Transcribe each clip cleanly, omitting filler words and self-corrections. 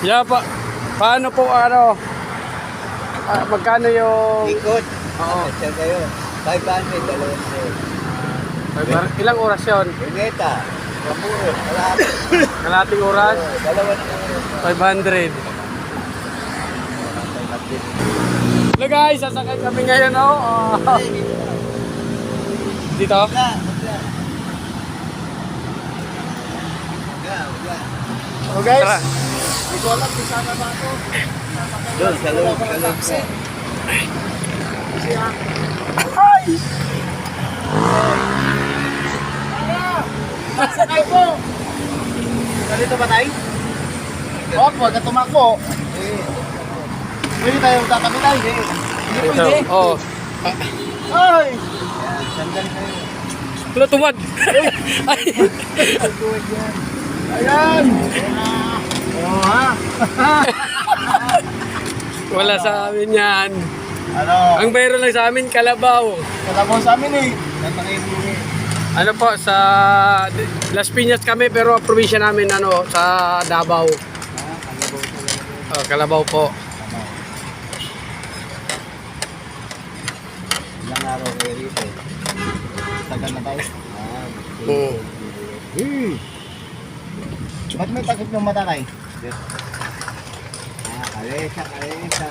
Yeah, paano po magkano yung... Ikot. Oo. Siya kayo. 500, dalawang Ilang oras yun? Pineta. Kapuro. Kalating oras? Dalawa na lang. 500. Hello guys, sasakay kami ngayon dito? Oh guys. Tara. Hindi ko alam kung saan na ba ako. Doon, sa loob. Ay! Sakay po! Dito ba tayo? Huwag ka tumako. Pwede tayo tatabi tayo. Hindi pwede. Oo. Ay! Sandal kayo. Wala tumad. Ay! Ayan! Oo ha? Wala sa amin yan. Ano? Ang mayroon lang sa amin, kalabaw. Kalabaw sa amin eh. Tatangay mo eh. Ano po, sa Las Piñas kami, pero probinsya namin sa Davao. Kalabaw po. Ilang araw kayo rito eh. Tagal na tayo. Ba't may takip yung mata tayo? Kalesa.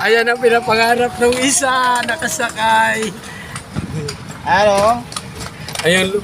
Ayan ang pinapangarap ng isa, nakasakay. Ano? Ayun,